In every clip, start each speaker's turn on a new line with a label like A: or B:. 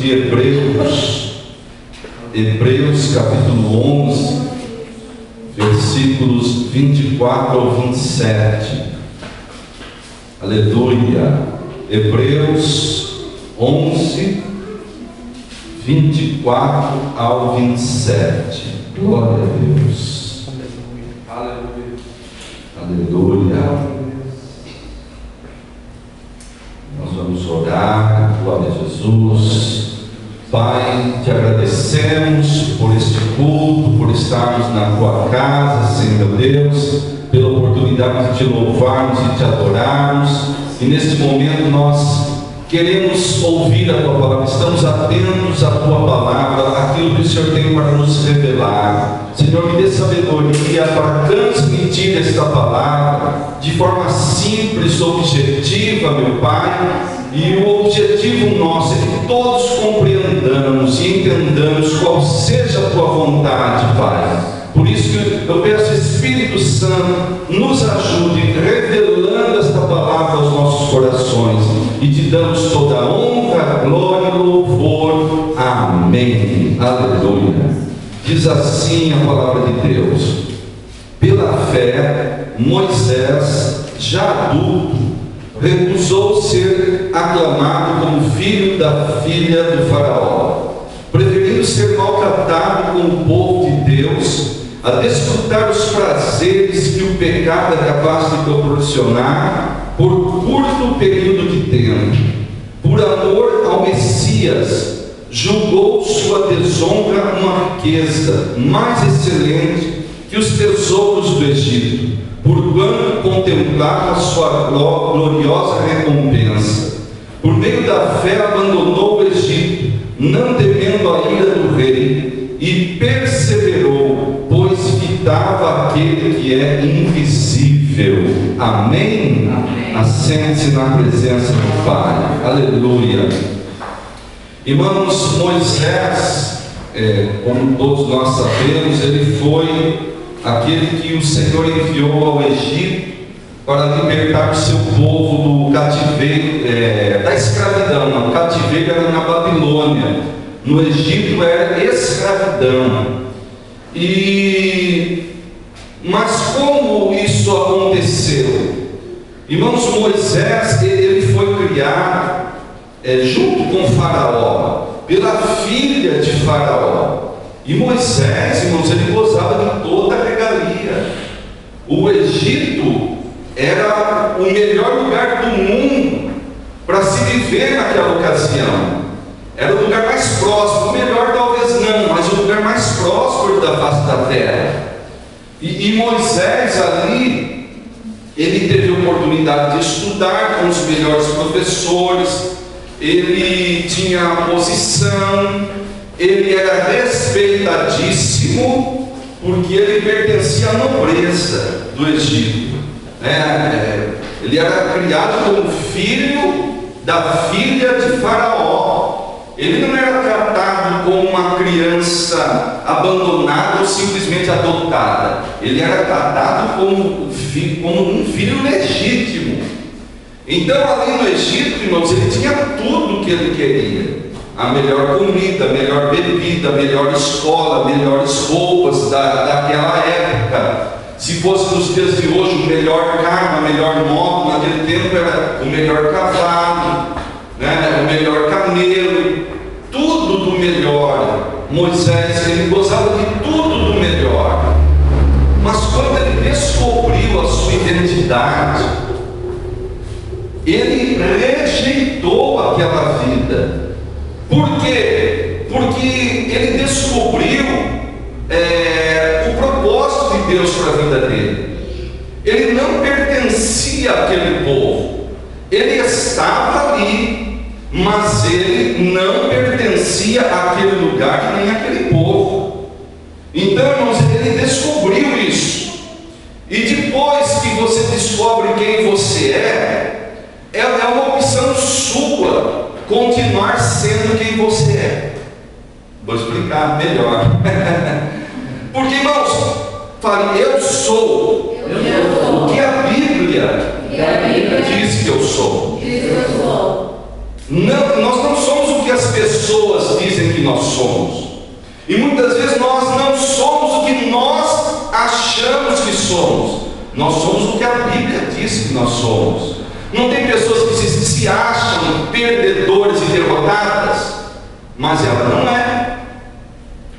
A: de Hebreus capítulo 11, versículos 24 ao 27. Aleluia. Hebreus 11, 24 ao 27. Glória a Deus. Aleluia. Aleluia. Nós vamos orar. Glória a Jesus. Pai, te agradecemos por este culto, por estarmos na tua casa, Senhor meu Deus, pela oportunidade de te louvarmos e te adorarmos. E neste momento nós queremos ouvir a tua palavra, estamos atentos à tua palavra, aquilo que o Senhor tem para nos revelar. Senhor, me dê sabedoria para transmitir esta palavra de forma simples, objetiva, meu Pai. E o objetivo nosso é que todos compreendamos e entendamos qual seja a tua vontade, Pai. Por isso que eu peço, Espírito Santo, nos ajude revelando esta palavra aos nossos corações. E te damos toda a honra, glória e louvor. Amém. Aleluia. Diz assim a palavra de Deus: pela fé, Moisés, já adulto, recusou ser aclamado como filho da filha do faraó, preferindo ser maltratado com o povo de Deus, a desfrutar os prazeres que o pecado é capaz de proporcionar por curto período de tempo. Por amor ao Messias, julgou sua desonra uma riqueza mais excelente que os tesouros do Egito, porquanto contemplava a sua gloriosa recompensa. Por meio da fé abandonou o Egito, não temendo a ira do rei, e perseverou, pois fitava aquele que é invisível. Amém? Amém. Assente-se na presença do Pai. Aleluia. Irmãos, Moisés, como todos nós sabemos, ele foi aquele que o Senhor enviou ao Egito para libertar o seu povo do cativeiro, da escravidão. O cativeiro era na Babilônia, no Egito era escravidão. Mas como isso aconteceu? Irmãos, Moisés, ele foi criado junto com Faraó, pela filha de Faraó. E Moisés, irmãos, ele gozava de toda a regalia. O Egito era o melhor lugar do mundo para se viver naquela ocasião. Era o lugar mais próspero, o melhor talvez não, mas o lugar mais próspero da face da terra. E Moisés ali, ele teve a oportunidade de estudar com os melhores professores, ele tinha posição, ele era respeitadíssimo, porque ele pertencia à nobreza do Egito. Ele era criado como filho da filha de Faraó. Ele não era tratado como uma criança abandonada ou simplesmente adotada. Ele era tratado como um filho legítimo. Então ali no Egito, irmãos, ele tinha tudo o que ele queria: a melhor comida, a melhor bebida, a melhor escola, melhores roupas daquela época. Se fosse nos dias de hoje, o melhor carro, a melhor moto, naquele tempo era o melhor cavalo, o melhor camelo, tudo do melhor. Moisés, ele gozava de tudo do melhor. Mas quando ele descobriu a sua identidade, ele rejeitou aquela vida. Por quê? Porque ele descobriu o propósito de Deus para a vida dele. Ele não pertencia àquele povo. Ele estava ali, mas ele não pertencia àquele lugar nem àquele povo. Então, irmãos, ele descobriu isso. E depois que você descobre quem você é uma opção sua continuar sendo quem você é. Vou explicar melhor. Porque, irmãos, fale, eu sou o que a Bíblia diz que eu sou. Não, nós não somos o que as pessoas dizem que nós somos. E muitas vezes nós não somos o que nós achamos que somos. Nós somos o que a Bíblia diz que nós somos. Não tem pessoas que se acham perdedores e derrotadas, mas ela não é.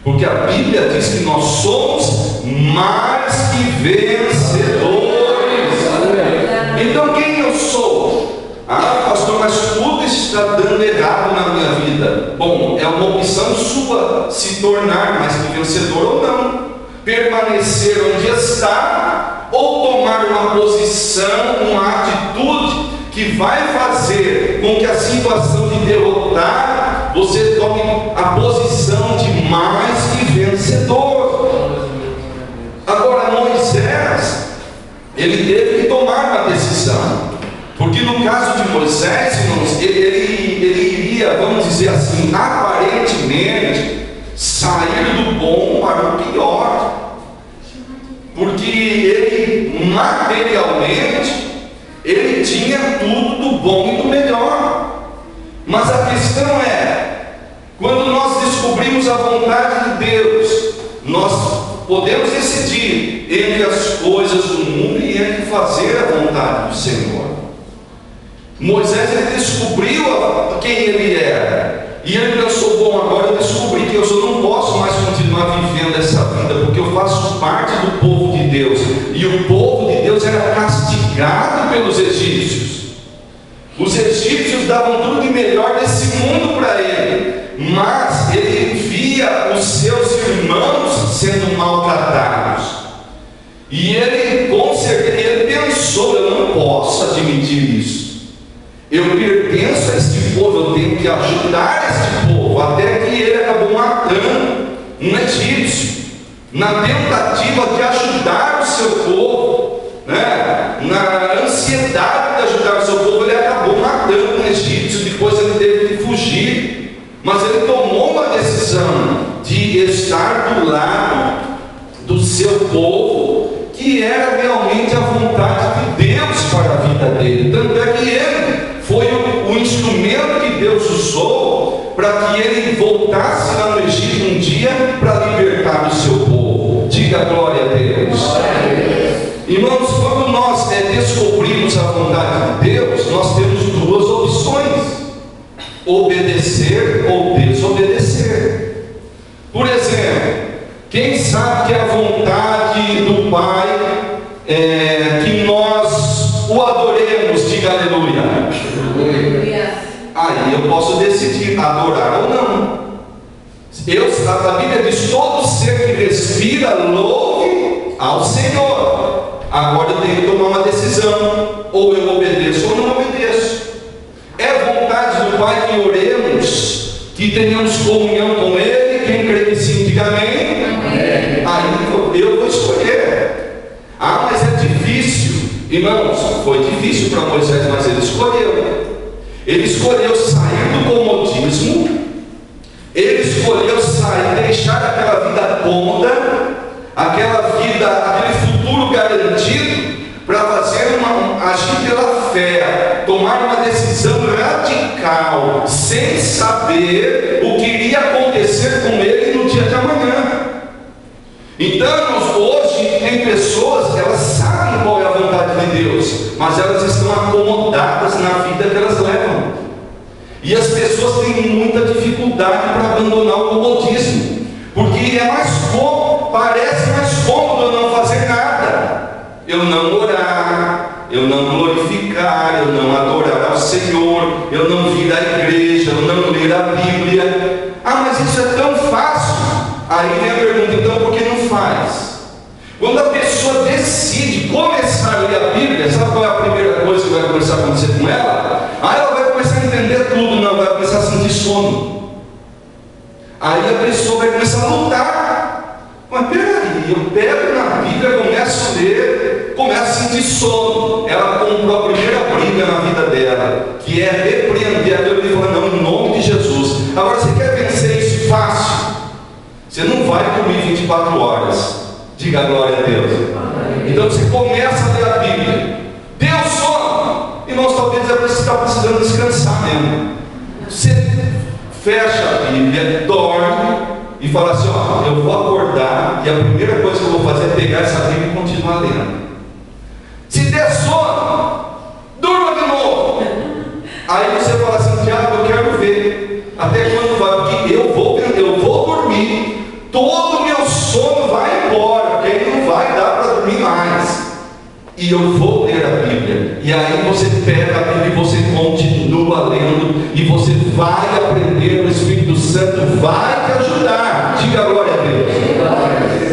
A: Porque a Bíblia diz que nós somos mais que vencedores. Então quem eu sou? Ah, pastor, mas tudo está dando errado na minha vida. Bom, é uma opção sua se tornar mais que vencedor ou não. Permanecer onde está ou tomar uma posição, uma atitude que vai fazer com que a situação de derrotar, você tome a posição de mais que vencedor. Agora Moisés, ele teve que tomar uma decisão, porque no caso de Moisés, irmãos, ele iria, vamos dizer assim, aparentemente sair do bom para o pior, porque ele materialmente ele tinha tudo do bom e do melhor. Mas a questão é, quando nós descobrimos a vontade de Deus, nós podemos decidir entre as coisas do mundo e entre fazer a vontade do Senhor. Moisés, ele descobriu quem ele era, e ele pensou: bom, agora eu descobri que eu só não posso mais continuar vivendo essa vida, porque eu faço parte do povo de Deus, e o povo de Deus era castigado pelos egípcios. Os egípcios davam tudo de melhor desse mundo para ele, mas ele via os seus irmãos sendo maltratados, e ele com certeza ele pensou: eu não posso admitir isso. Eu pertenço a este povo, eu tenho que ajudar este povo. Até que ele acabou matando um egípcio, na tentativa de ajudar o seu povo, né? Na ansiedade de ajudar o seu povo, ele acabou matando um egípcio. Depois ele teve que fugir, mas ele tomou uma decisão de estar do lado do seu povo, que era realmente a vontade de Deus para a vida dele. Tanto é que ele foi o instrumento que Deus usou para que ele voltasse lá no Egito um dia para libertar o seu povo. Diga glória a Deus. Irmãos, quando nós descobrimos a vontade de Deus, nós temos duas opções: obedecer ou desobedecer. Por exemplo, quem sabe que a vontade do Pai que nós o adoremos? Diga aleluia. Aí eu posso decidir adorar ou não. A Bíblia diz: todo ser que respira louve ao Senhor. Agora eu tenho que tomar uma decisão: ou eu obedeço ou não obedeço. É vontade do Pai que oremos, que tenhamos comunhão com Ele. Quem crê que sim, diga amém. Aí eu vou escolher. Ah, mas é difícil. Irmãos, foi difícil para Moisés, mas ele escolheu. Ele escolheu sair do comodismo. Ele escolheu sair, deixar aquela vida cômoda, aquele futuro garantido, para agir pela fé, tomar uma decisão radical, sem saber o que iria acontecer com ele no dia de amanhã. Então, hoje tem pessoas, elas sabem qual é a vontade de Deus, mas elas estão acomodadas na vida que elas levam. E as pessoas têm muita dificuldade para abandonar o comodismo, porque parece mais cômodo eu não fazer nada, eu não orar, eu não glorificar, eu não adorar ao Senhor, eu não vir à igreja, eu não ler a Bíblia. Ah, mas isso é tão fácil. Aí vem a pergunta: então por que não faz? Quando a pessoa decide começar a ler a Bíblia, sabe qual é a primeira coisa que vai começar a acontecer com ela? Aí ela vai começar a entender tudo, não, vai começar a sentir sono. Aí a pessoa vai começar a lutar. Mas peraí, eu pego na Bíblia, começo a ler, começo a sentir sono. Ela comprou a primeira briga na vida dela, que é repreender a Deus e falar: não, em nome de Jesus. Agora, você quer vencer isso fácil? Você não vai dormir 24 horas. Diga glória a Deus. Então você começa a ler a Bíblia. Deus sono. Irmãos, talvez você está precisando descansar mesmo. Você fecha a Bíblia, dorme e fala assim: ó, eu vou acordar e a primeira coisa que eu vou fazer é pegar essa Bíblia e continuar lendo. Se der sono, durma de novo. Aí você fala assim: diabo, eu quero ver até quando vai, porque eu vou dormir, todo o meu sono vai embora, porque aí não vai dar para dormir mais. E eu vou ler a Bíblia. E aí você pega a Bíblia e você continua lendo, e você vai aprender, o Espírito Santo vai te ajudar. Diga glória a Deus.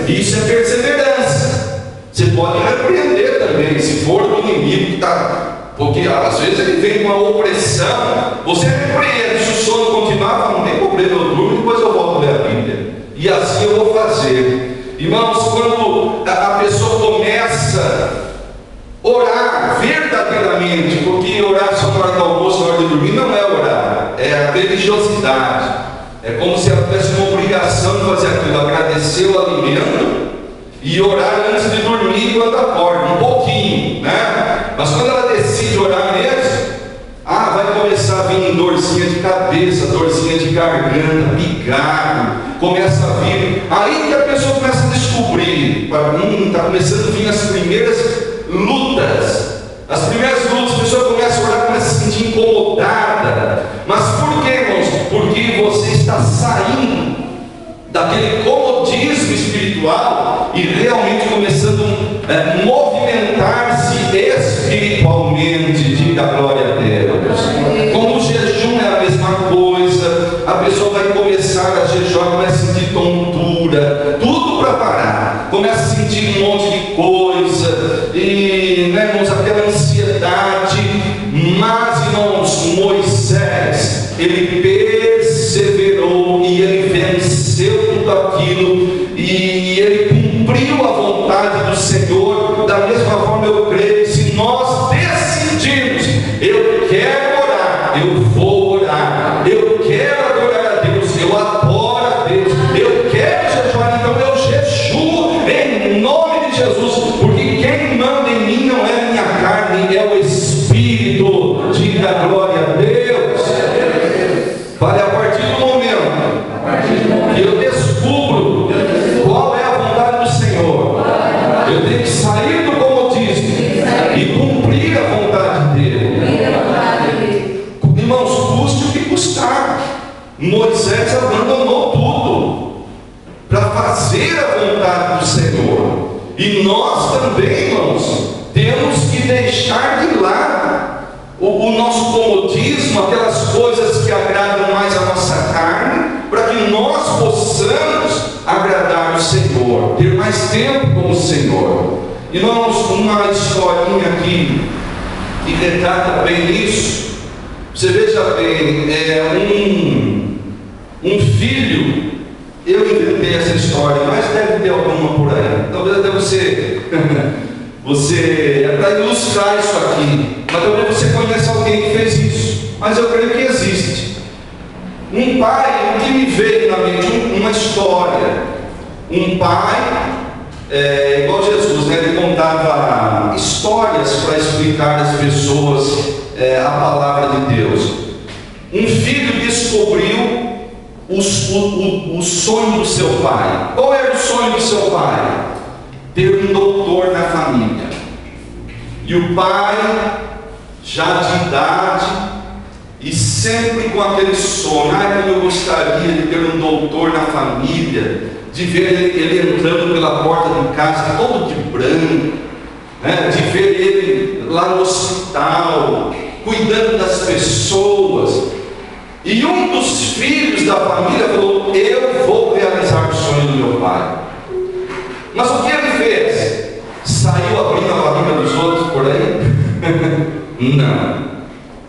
A: Isso é perseverança. Você pode repreender também, se for do inimigo que está, porque às vezes ele vem uma opressão, você repreende. Se o sono continuar, não tem problema, eu durmo, depois eu volto a ler a Bíblia. E assim eu vou fazer. Irmãos, quando a pessoa começa a orar verdadeiramente, porque orar só na hora do almoço, na hora de dormir, não é orar, é a religiosidade. É como se ela tivesse uma obrigação de fazer aquilo, agradecer o alimento e orar antes de dormir quando acorda, um pouquinho, né? Mas quando ela decide orar mesmo, vai começar a vir dorzinha de cabeça, dorzinha de garganta, pigarro, começa a vir. Aí que a pessoa começa a descobrir, está começando a vir as primeiras lutas. As primeiras lutas, a pessoa começa a orar, começa a se sentir incomodada. Mas por quê, irmãos? Porque você está saindo daquele comodismo espiritual e realmente começando a movimentar-se espiritualmente. Diga glória a Deus. Como o jejum é a mesma coisa, a pessoa vai começar a jejuar, começa a sentir tontura, tudo para parar, começa a sentir um monte de coisa, e, né, irmãos, aquela ansiedade. Mas, irmãos, Moisés, ele perseverou e ele venceu tudo aquilo, e ele cumpriu a vontade do Senhor. Da mesma forma, eu creio que se nós decidirmos, eu quero orar, eu vou orar, eu quero adorar a Deus, eu adoro a Deus, eu quero jejuar, então eu jejuo em nome de Jesus, porque quem manda em mim não é a minha carne, é o Espírito. Diga glória a Deus. Fale, a partir do momento que eu descubro qual é a vontade do Senhor, eu tenho que sair do comodismo e cumprir a vontade dele. Irmãos, custe o que custar. Moisés abandonou tudo para fazer a vontade do Senhor. E nós também, irmãos, temos que deixar de lado o nosso comodismo, aquelas coisas que agradam mais a nossa carne, para que nós possamos agradar o Senhor, ter mais tempo com o Senhor. Irmãos, uma historinha aqui que retrata bem isso. Você veja bem, um filho, eu inventei essa história, mas deve ter alguma por aí, talvez até você é para ilustrar isso aqui, mas talvez você conheça alguém que fez isso, mas eu creio que existe. Um pai, o que me veio na mente, uma história. Um pai, igual Jesus, né? Ele contava histórias para explicar às pessoas a palavra de Deus. Um filho descobriu o sonho do seu pai. Qual era o sonho do seu pai? Ter um doutor na família. E o pai, já de idade, e sempre com aquele sonho: como eu gostaria de ter um doutor na família, de ver ele entrando pela porta de casa todo de branco, né? De ver ele lá no hospital, cuidando das pessoas. E um dos filhos da família falou: eu vou realizar o sonho do meu pai. Mas o que ele fez? Saiu abrindo a barriga dos outros por aí? Não.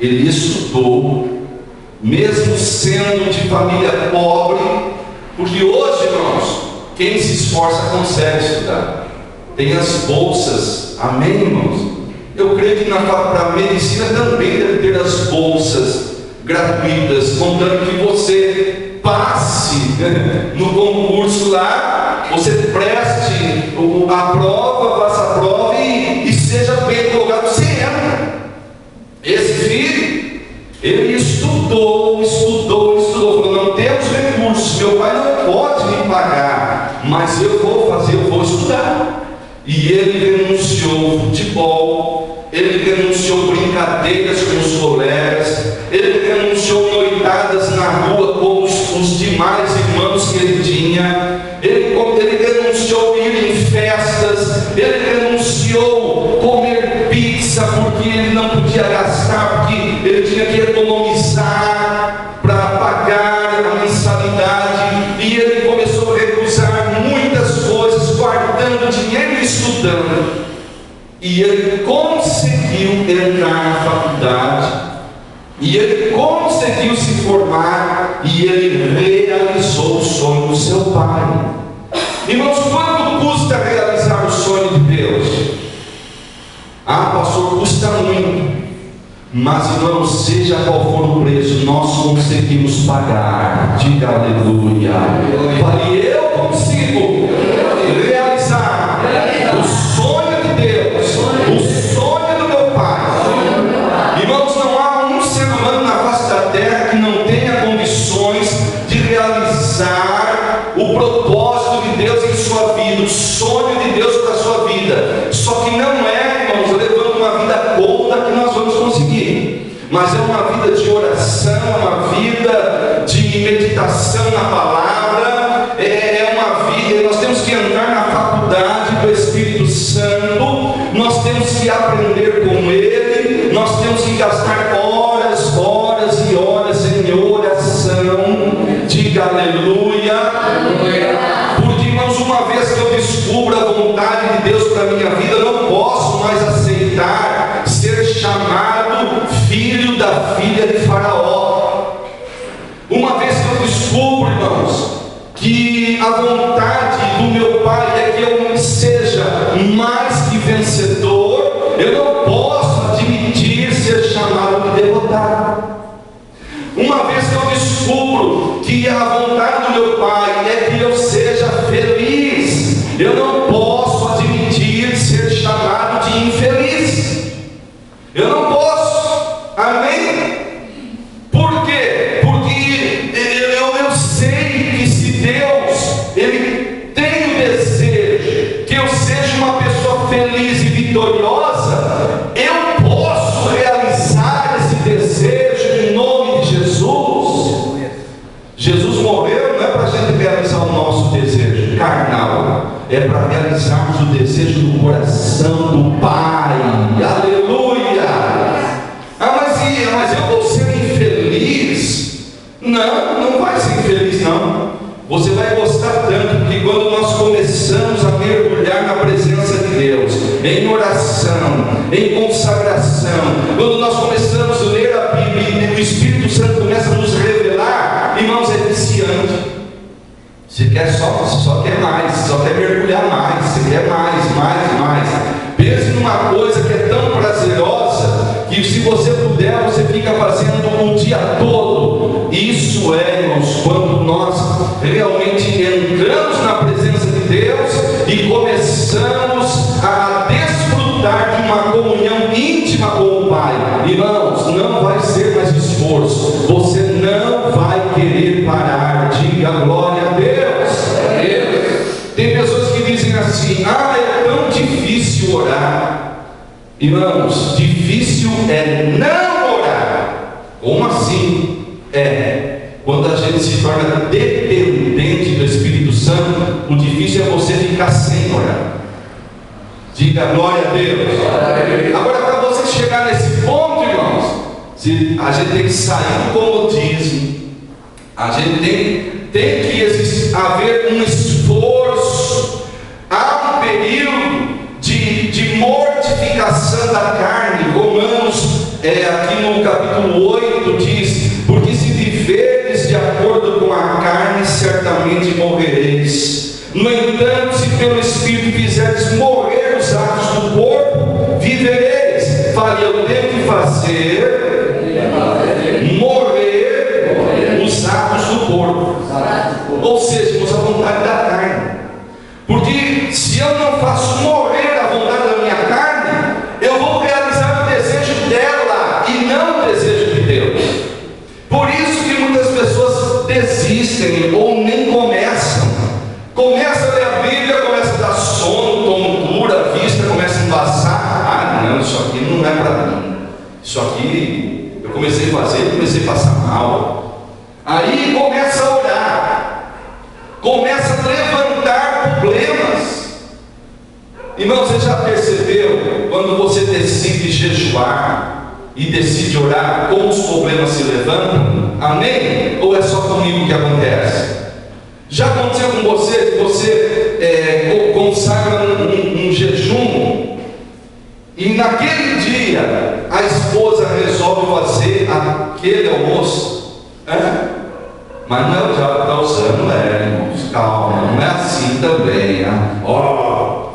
A: Ele estudou, mesmo sendo de família pobre, porque hoje, irmãos, quem se esforça consegue estudar. Tem as bolsas, amém, irmãos? Eu creio que para a medicina também deve ter as bolsas gratuitas, contando que você passe no concurso lá, você preste a prova, faça a prova e seja bem colocado, você entra. Esse filho, ele estudou, falou: meu pai não pode me pagar, mas eu vou estudar. E ele renunciou ao futebol, ele renunciou brincadeiras com os colegas, ele renunciou noitadas na rua com os demais irmãos que ele tinha, ele renunciou ir em festas, ele renunciou comer pizza porque ele não podia gastar, porque ele tinha que economizar para pagar a mensalidade, e ele começou a recusar muitas coisas, guardando dinheiro e estudando, e ele conseguiu entrar na faculdade, e ele conseguiu se formar, e ele realizou o sonho do seu pai. Irmãos, quanto custa realizar o sonho de Deus? Ah, pastor, custa muito. Mas, irmãos, seja qual for o preço, nós conseguimos pagar. Diga aleluia. Fale, eu consigo realizar o sonho de Deus, o sonho do meu pai. Irmãos, não há um ser humano na face da terra que não tenha condições de realizar o propósito de Deus em sua vida, o sonho de Deus para a sua vida. Só que não é, irmãos, levando uma vida cômoda que nós vamos conseguir, mas é uma vida de oração, é uma vida de meditação na palavra, é uma vida. Nós temos que entrar na faculdade do Espírito Santo, nós temos que aprender com Ele, nós temos que gastar horas, horas e horas em oração. Diga aleluia. Porque, irmãos, uma vez que eu descubro a vontade de Deus para a minha vida, eu não posso mais aceitar ser chamado filho da filha de Faraó. Uma vez que eu descubro, irmãos, que a vontade do meu pai é que eu seja mais que vencedor, eu não posso admitir ser chamado de derrotado. Uma vez que eu descubro que a vontade do meu pai é que eu seja feliz, eu não posso admitir ser chamado de infeliz. Eu não posso. Amém? Por quê? Porque eu sei que se Deus Ele tem o desejo que eu seja uma pessoa feliz e vitoriosa, eu posso realizar esse desejo em nome de Jesus. Jesus morreu não é para a gente realizar o nosso desejo carnal, é para realizarmos o desejo do coração do Pai. Aleluia. Mas eu vou ser infeliz? Não vai ser infeliz não. Você vai gostar tanto, porque quando nós começamos a mergulhar na presença de Deus, em oração, em consagração, quando nós começamos a ler a Bíblia e o Espírito Santo começa a nos revelar, irmãos, é viciante. Você quer só quer mais, só quer mergulhar mais, você quer mais. Pense numa coisa que é tão prazerosa, que se você puder, você fica fazendo o dia todo. Isso é, irmãos, quando nós realmente entramos na presença de Deus e começamos a desfrutar de uma comunhão íntima com o Pai. Irmãos, não vai ser mais esforço, você não vai querer parar. Diga glória a Deus. Tem pessoas que dizem assim: é tão difícil orar. Irmãos, difícil é não orar. Como assim? Quando a gente se torna dependente do Espírito Santo, o difícil é você ficar sem orar. Diga glória a Deus. Agora, para você chegar nesse ponto, irmãos, a gente tem que sair do comodismo. A gente tem que haver um esforço. Há um período de mortificação da carne. Romanos, aqui no capítulo 8, diz: porque se viveres de acordo com a carne, certamente morrereis. No entanto, se pelo Espírito fizerdes morrer os atos do corpo, vivereis. Fale, eu tenho que fazer morrer os atos do corpo. Ou seja, a vontade da carne. Porque se eu não faço morrer a vontade da minha carne, eu vou realizar o desejo dela e não o desejo de Deus. Por isso que muitas pessoas desistem. desistem ou nem começam. Começa a ler a Bíblia, começa a dar sono, tontura, a vista começa a embaçar. Ah, não, isso aqui não é para mim. Isso aqui eu comecei a fazer, comecei a passar mal. Aí começa a orar, começa a levantar problemas. Irmão, você já percebeu quando você decide jejuar e decide orar, como os problemas se levantam? Amém? Ou é só comigo que acontece? Já aconteceu com você que você consagra um jejum e naquele dia a esposa resolve fazer aquele almoço? Mas não é o diabo que está usando, irmãos, calma, não é assim também.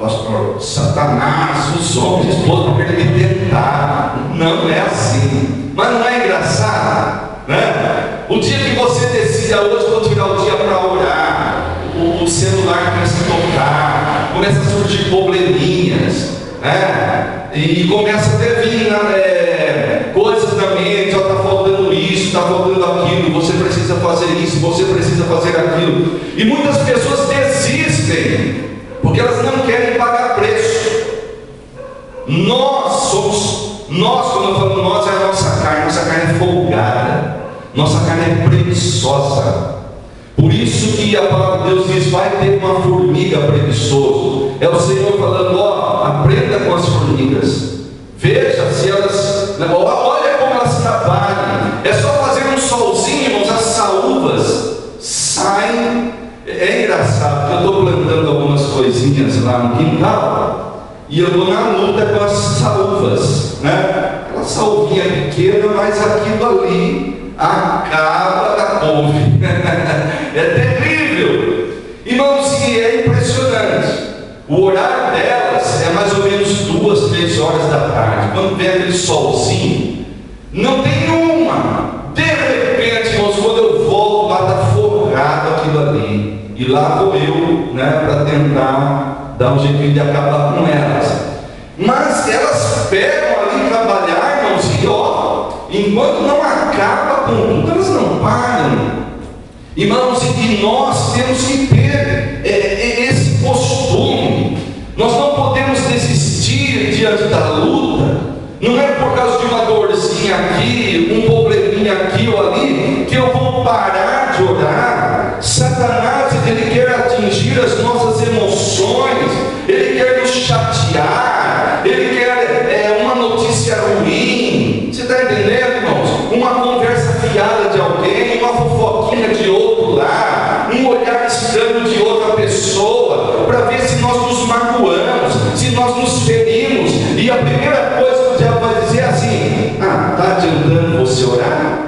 A: Pastor, Satanás, os homens todos para ele me tentar. Não é assim. Mas não é engraçado, né? O dia que você decide, hoje vou tirar o dia para orar, o celular começa a tocar, começa a surgir probleminhas, né? E começa a ter vir coisas na mente, está faltando isso, está faltando aquilo, você precisa fazer isso, você precisa fazer aquilo. E muitas pessoas desistem porque elas não querem pagar preço. Quando eu falo nós, é a nossa carne é folgada, nossa carne é preguiçosa. Por isso que a palavra de Deus diz: vai ter uma formiga preguiçoso. É o Senhor falando: aprenda com as formigas, veja se elas, olha como elas trabalham. É só fazer um solzinho, irmãos, as saúvas saem. É engraçado que eu estou plantando algumas coisinhas lá no quintal e eu estou na luta com as saúvas, né? Aquela saúvinha pequena, mas aquilo ali acaba da couve. É terrível, irmãos, e é impressionante. O horário delas é mais ou menos 2, 3 horas da tarde. Quando vem aquele solzinho, não tem uma. De repente, irmãos, quando eu volto, lá está forrado aquilo ali. E lá vou eu, né, para tentar dar um jeitinho de acabar com elas. Mas elas pegam ali trabalhar, irmãos, e enquanto não acaba com tudo, elas não param. Irmãos, e nós temos que ter esse costume. Nós não podemos desistir diante da luta. Não é por causa de uma dorzinha aqui, um probleminha aqui ou ali, que eu vou parar de orar. Satanás, ele quer atingir as nossas emoções, ele quer nos chatear, ele quer uma notícia ruim. Você está entendendo, irmãos? Uma conversa fiada de alguém, uma fofoquinha de outro lá, um olhar estranho de outra pessoa, para ver se nós nos magoamos, se nós nos ferimos. E a primeira coisa que o diabo vai dizer é assim: está adiantando você orar?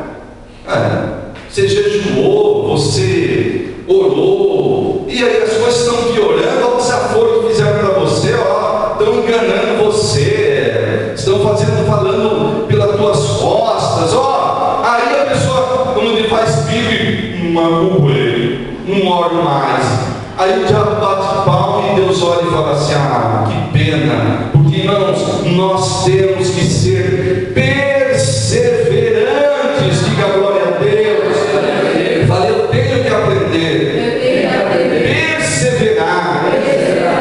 A: Você jejuou, você orou, e aí as coisas estão piorando. Olha o desaforo que fizeram para você, estão enganando você, estão falando pelas tuas costas, aí a pessoa, como ele faz pique, magoei, não oro mais. Aí o diabo bate palma e Deus olha e fala assim: que pena, porque irmãos, nós temos que ser perseverantes. Diga glória a Deus. Falei, eu tenho que aprender, perseverar.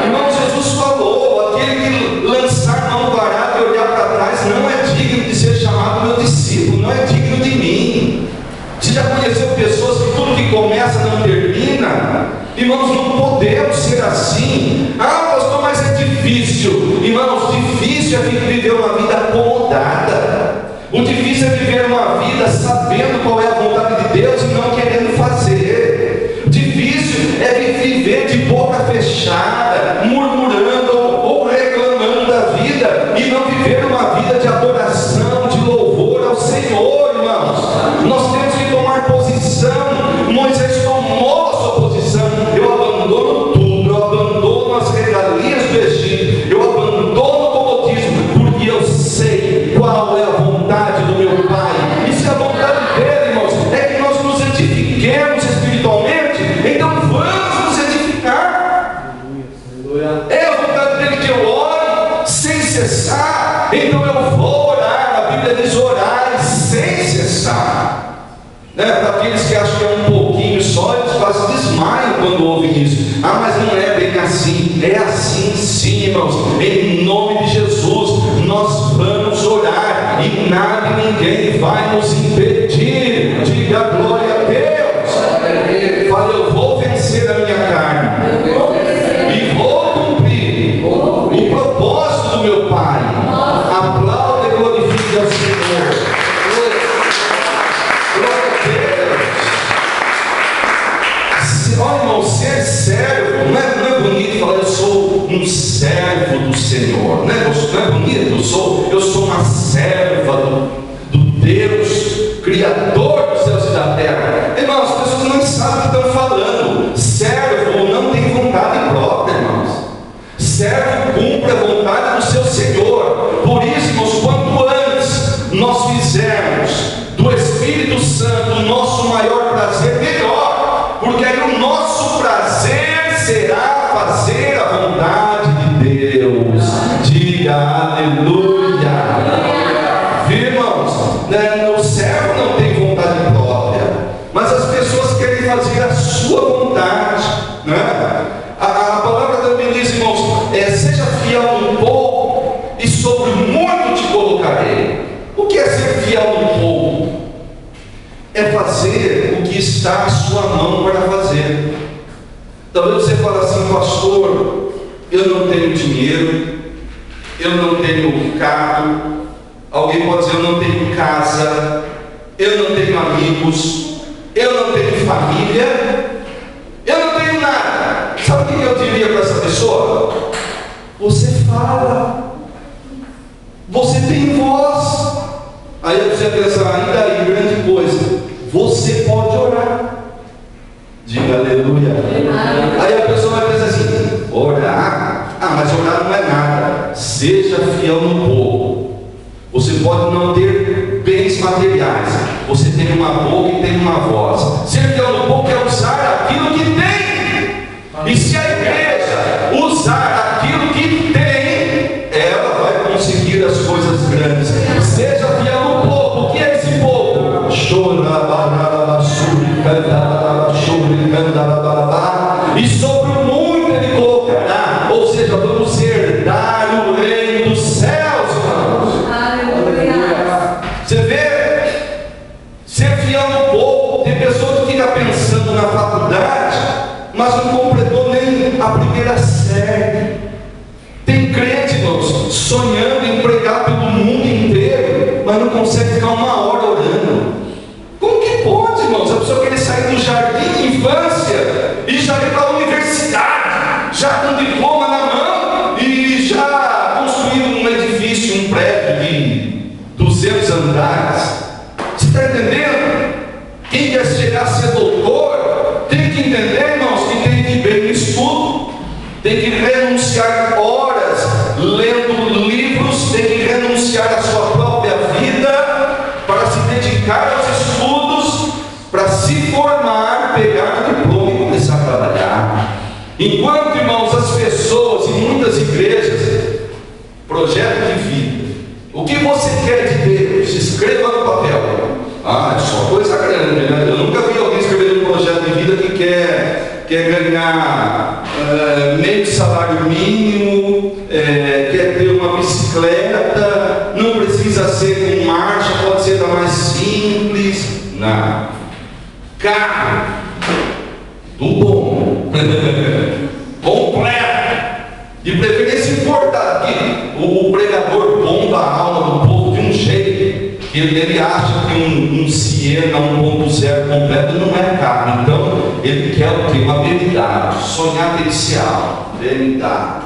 A: Irmão, Jesus falou: aquele que lançar mão parada e olhar para trás não é digno de ser chamado meu discípulo, não é digno de mim. Você já conheceu pessoas que tudo que começa não termina? Irmãos, não podemos ser assim. Pastor, mas é difícil. Irmãos, difícil é viver uma vida acomodada. O difícil é viver uma vida sabendo qual é a vontade de Deus e não querendo fazer. Difícil é viver de boca fechada, murmurando ou reclamando da vida e não viver uma vida de adoração, de louvor ao Senhor, irmãos. Nós temos que tomar posição. Moisés tomou a sua posição. Eu abandono tudo, eu abandono as regalias do Egito, eu abandono o comodismo, porque eu sei qual é a vontade do meu Pai. E se a vontade dele, irmãos, é que nós nos edifiquemos espiritualmente, então vamos nos edificar. É a vontade dele que eu ore sem cessar, então eu vou orar. A Bíblia diz: orar sem cessar. Para aqueles que acham que é um pouquinho só, eles quando ouvem isso. Ah, mas não é bem assim. É assim sim, irmãos. Em nome de Jesus, nós vamos orar e nada e ninguém vai nos impedir. Diga glória a Deus. Fala, eu vou vencer a minha carne e vou cumprir o propósito do meu Pai. Aplauda e glorifique ao Senhor. Olha, irmão, ser servo não é bonito falar eu sou um servo do Senhor, não é bonito, eu sou uma serva do Deus Criador dos céus e da terra. Irmãos, as pessoas não sabem o que estão falando. Servo não tem vontade própria, irmãos. Servo cumpre a vontade do seu Senhor. Por isso, irmãos, quanto antes nós fizermos do Espírito Santo o nosso maior prazer, melhor, porque aí o nosso prazer será fazer a vontade de Deus. Diga aleluia. Viu, irmãos? O servo não tem vontade própria, mas as pessoas querem fazer a sua vontade, né? A palavra também diz, irmãos, seja fiel no pouco e sobre muito te colocarei. O que é ser fiel no pouco? É fazer o que está à sua mão para fazer. Talvez você fale assim, pastor, eu não tenho dinheiro, eu não tenho carro. Alguém pode dizer, eu não tenho casa, eu não tenho amigos, eu não tenho família, eu não tenho nada. Sabe o que eu diria para essa pessoa? Você fala, você tem voz. Aí você pensa, ainda aí, grande coisa, você pode orar. Diga aleluia. Aí a pessoa vai pensar assim, orar? Ah, mas orar não é nada. Seja fiel no pouco. Você pode não ter bens materiais, você tem uma boca e tem uma voz. Ser fiel no pouco é usar aquilo que tem. E se a igreja usar aquilo que tem, ela vai conseguir as coisas grandes. Seja fiel no pouco. O que é esse pouco? E sobre o muito ele colocará. Ou seja, vamos herdar o reino dos céus, irmãos. Você vê? Ser fiel no pouco. Tem pessoa que fica pensando na faculdade, mas não completou nem a primeira série. Tem crente, irmãos, sonhando em pregar pelo mundo inteiro, mas não consegue ficar uma hora orando. Como que pode, irmãos? A pessoa querer sair do jardim de infância e já ir para a universidade, já com diploma na mão e já construir um edifício, um prédio de 200 andares. Você está entendendo? Quem quer chegar a ser doutor tem que entender, irmãos, que tem que ir bem no estudo, tem que renunciar horas lendo livros, tem que renunciar à sua própria vida para se dedicar aos estudos, para se formar, pegar o diploma e começar a trabalhar. Enquanto, irmãos, as pessoas em muitas igrejas, projeto de vida, o que você quer de Deus? Escreva no papel. Ah, é só coisa grande, né? Eu nunca vi alguém escrever um projeto de vida que quer ganhar meio de salário mínimo, quer ter uma bicicleta, não precisa ser com marcha, pode ser da mais simples. Não. Carro do bom, completo, de preferência importado, que o pregador bomba a alma do povo de um jeito que ele acha que um Siena 1.0 completo não é carro. Então ele quer o quê? Uma BMW. Sonhar inicial, BMW.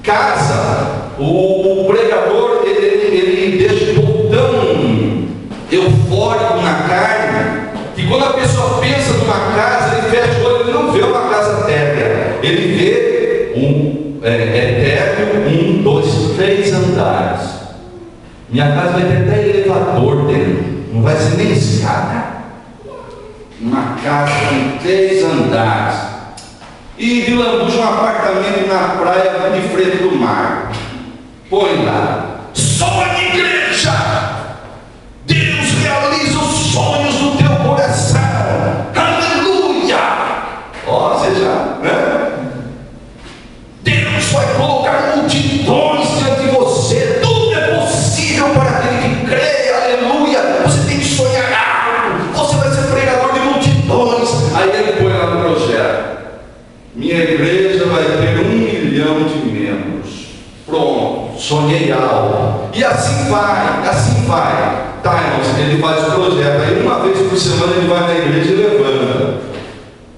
A: Casa, o pregador ele deixa o povo tão eufórico na carne que quando a pessoa pensa numa casa, ele fecha o olho, ele não vê uma casa térrea, ele vê um térreo, 1, 2, 3 andares. Minha casa vai ter até elevador dentro, não vai ser nem escada. Uma casa com 3 andares. E de lambuja um apartamento na praia de frente do mar. Põe lá. Sonho de igreja! Deus realiza os sonhos do teu coração. Aleluia! vai, assim vai. Tá, irmãos, ele faz o projeto, aí uma vez por semana ele vai na igreja e levanta.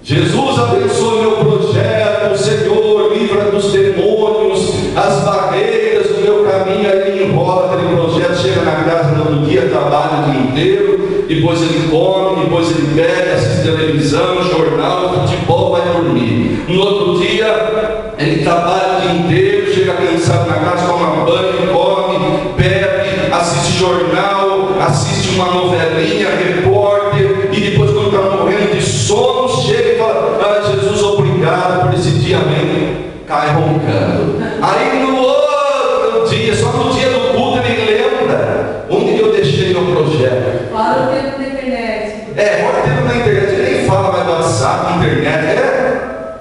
A: Jesus abençoe meu projeto, o Senhor livra dos demônios, as barreiras do meu caminho. Aí ele enrola aquele projeto, chega na casa no outro dia, trabalha o dia inteiro, depois ele come, depois ele bebe, assiste televisão, jornal, futebol, vai dormir. No outro dia ele trabalha o dia inteiro, chega cansado na casa, toma banho, come, bebe, assiste jornal, assiste uma novelinha, repórter, e depois quando está morrendo de sono, chega e fala: ah, Jesus, obrigado por esse dia, amém. Cai roncando. Aí no outro dia, só no dia do culto, ele lembra onde eu deixei meu projeto.
B: Fora o tempo da internet.
A: Fora o tempo da internet, ele nem fala mais do WhatsApp, internet.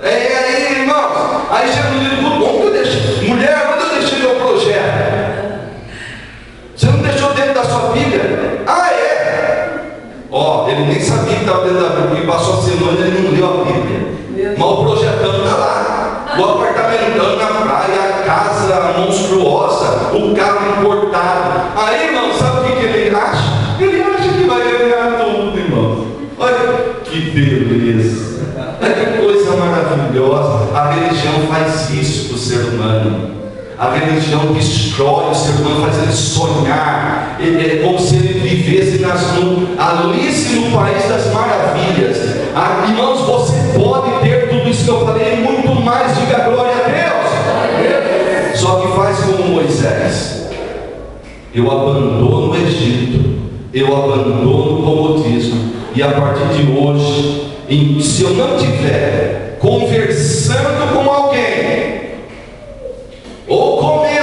A: Aí, irmãos, aí chega no dia do culto: onde eu deixei? Mulher, onde eu deixei meu projeto? Você não deixou dentro da sua Bíblia? Ah, é? Ó, ele nem sabia que estava dentro da Bíblia, porque passou a semana e ele não leu a Bíblia. Mas o projetão está lá, o apartamentão na praia, a casa monstruosa, o carro importado. Aí, irmão, sabe o que ele acha? Ele acha que vai ganhar tudo, irmão. Olha que beleza, olha que coisa maravilhosa. A religião faz isso com o ser humano. A religião destrói o ser humano, faz ele sonhar, como se ele vivesse Alice no País das Maravilhas. Irmãos, você pode ter tudo isso que eu falei e muito mais. Diga glória a Deus. Só que faz como Moisés: eu abandono o Egito, eu abandono o comodismo, e a partir de hoje, se eu não estiver conversando com alguém ou comendo,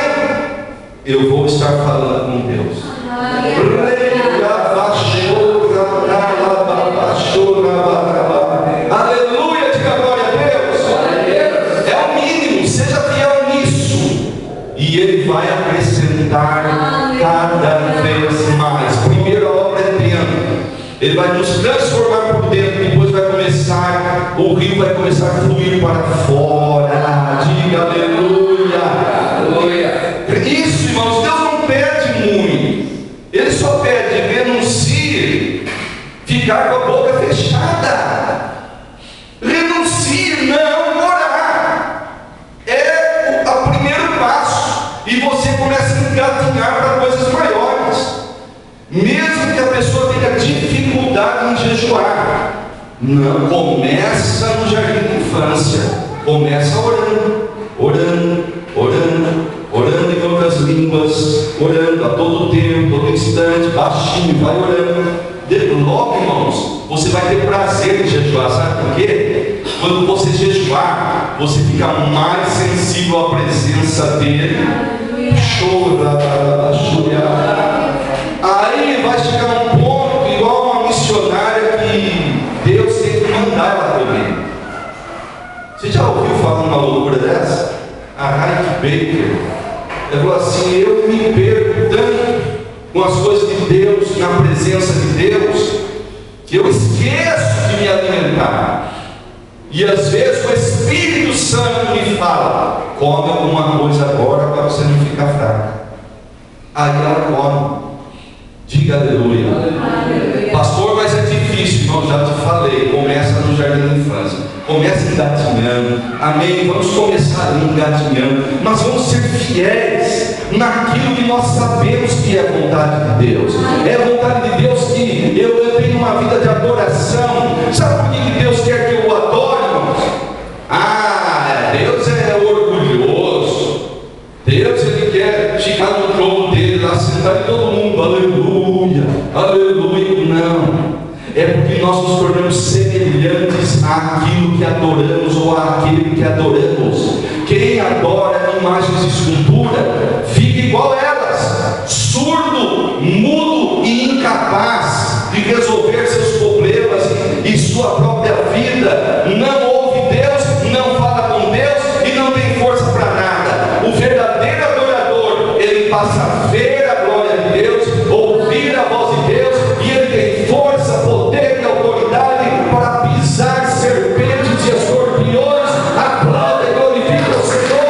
A: eu vou estar falando com Deus. Aleluia, diga glória a Deus. É o mínimo, seja fiel nisso, e Ele vai acrescentar cada vez mais. Primeiro a obra é dentro, Ele vai nos transformar por dentro, depois vai começar, o rio vai começar a fluir para fora. Diga aleluia. Isso, irmãos, Deus não pede muito, Ele só pede: renuncie, ficar com a boca fechada. Renuncie, não orar. É o primeiro passo, e você começa a engatinhar para coisas maiores. Mesmo que a pessoa tenha dificuldade em jejuar, não, começa no jardim de infância, começa orando em outras línguas, orando a todo tempo, todo instante, baixinho, vai orando. Logo, irmãos, você vai ter prazer em jejuar. Sabe por quê? Quando você jejuar, você fica mais sensível à presença dele. Aí vai chegar um ponto, igual uma missionária, que Deus tem que mandar ela comer. Você já ouviu falar uma loucura dessa? A Heidi Baker, ela falou assim: eu me perco tanto com as coisas de Deus, na presença de Deus, que eu esqueço de me alimentar. E às vezes o Espírito Santo me fala: come alguma coisa agora para você não ficar fraca. Aí ela come. Diga aleluia. Aleluia. Pastor, mas é difícil. Irmão, já te falei, começa no jardim da infância, começa engatinhando, amém? Vamos começar ali engatinhando, mas vamos ser fiéis naquilo que nós sabemos que é a vontade de Deus. É a vontade de Deus que eu tenho uma vida de adoração. Sabe por que Deus quer que eu adore, irmãos? Deus é orgulhoso. Deus, Ele quer ficar no trono dele lá, sentar e todo mundo, aleluia, aleluia. Não, é porque nós nos tornamos semelhantes àquilo que adoramos ou àquele que adoramos. Quem adora imagens de escultura fica igual elas, surdo, mudo e incapaz de resolver seus problemas e sua própria vida. Não ouve Deus, não fala com Deus e não tem força para nada. O verdadeiro adorador, ele passa a ver a glória de Deus, ouvir a voz de Deus, e ele tem força, poder e autoridade para pisar serpentes e escorpiões. Aplauda e glorifica o Senhor.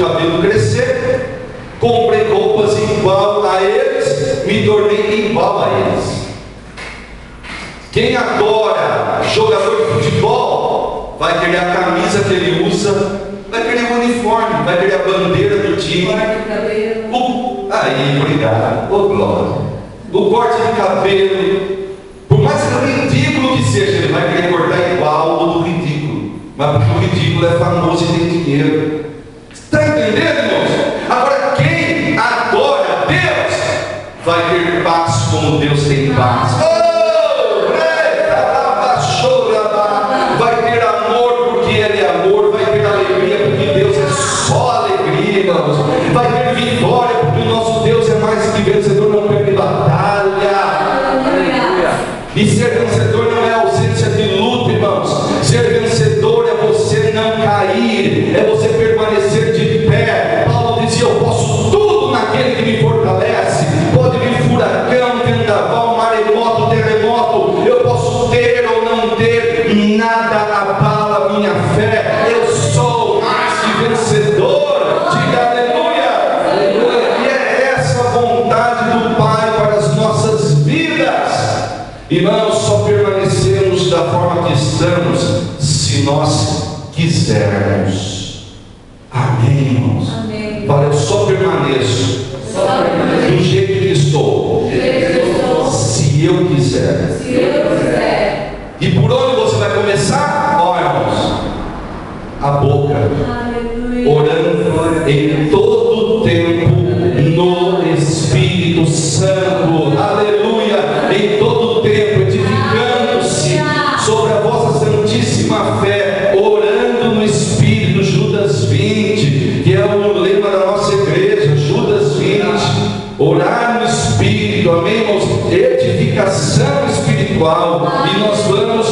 A: cabelo crescer, comprei roupas igual a eles, me tornei igual a eles. Quem adora jogador de futebol vai querer a camisa que ele usa, vai querer o uniforme, vai querer a bandeira do time. Aí, obrigado, ô glória. O corte de cabelo, por mais ridículo que seja, ele vai querer cortar igual ao do ridículo. Mas porque o ridículo é famoso e tem dinheiro. Está entendendo, irmãos? Agora, quem adora Deus vai ter paz como Deus tem paz. Vai ter amor porque Ele é amor, vai ter alegria porque Deus é só alegria, irmãos. Vai ter vitória porque o nosso Deus é mais que vencedor, não perde batalha. E ser vencedor não é ausência de luta, irmãos. Ser vencedor é você não cair, é você permanecer de pé. Paulo dizia: eu posso tudo naquele que me fortalece. Pode vir furacão, vendaval, maremoto, terremoto, eu posso ter ou não ter, nada abala a minha fé. Eu sou mais que vencedor. Diga aleluia. Aleluia. E é essa a vontade do Pai para as nossas vidas. Irmãos, só permanecemos da forma que estamos se nós quisermos. Amém, irmãos?
B: Amém.
A: Fala, eu só permaneço do jeito que estou, se eu quiser. E por onde você vai começar? Ó, irmãos, a boca.
B: Aleluia.
A: Orando em todo o tempo no Espírito Santo. Aleluia. Em todo o tempo, edificando-se sobre a vossa santíssima fé, orando no Espírito. Judas 20, que é o lema da nossa igreja. Judas 20, orar no Espírito. Amém, irmãos? Edificação espiritual. E nós vamos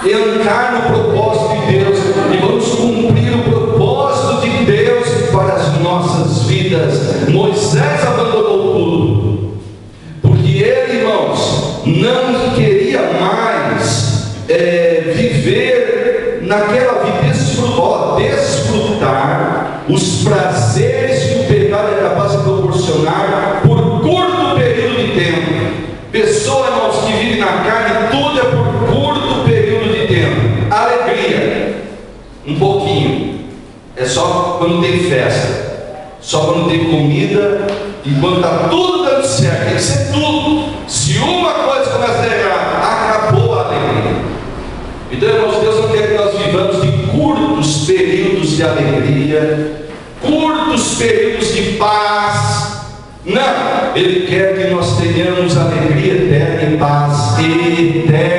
A: entrar no propósito de Deus e vamos cumprir o propósito de Deus para as nossas vidas. Moisés abandonou tudo, porque ele, irmãos, não queria mais viver naquela vida, desfrutar os prazeres que o pecado é capaz de proporcionar por curto período de tempo. Pessoa, irmãos, que vive na carne, tudo é por curto período de tempo. Alegria, um pouquinho, é só quando tem festa, só quando tem comida e quando está tudo dando certo. Tem que ser tudo. Se uma coisa começa a dar errado, acabou a alegria. Então, irmãos, Deus não quer que nós vivamos de curtos períodos de alegria, curtos períodos de paz. Não, Ele quer que nós tenhamos alegria eterna e paz eterna.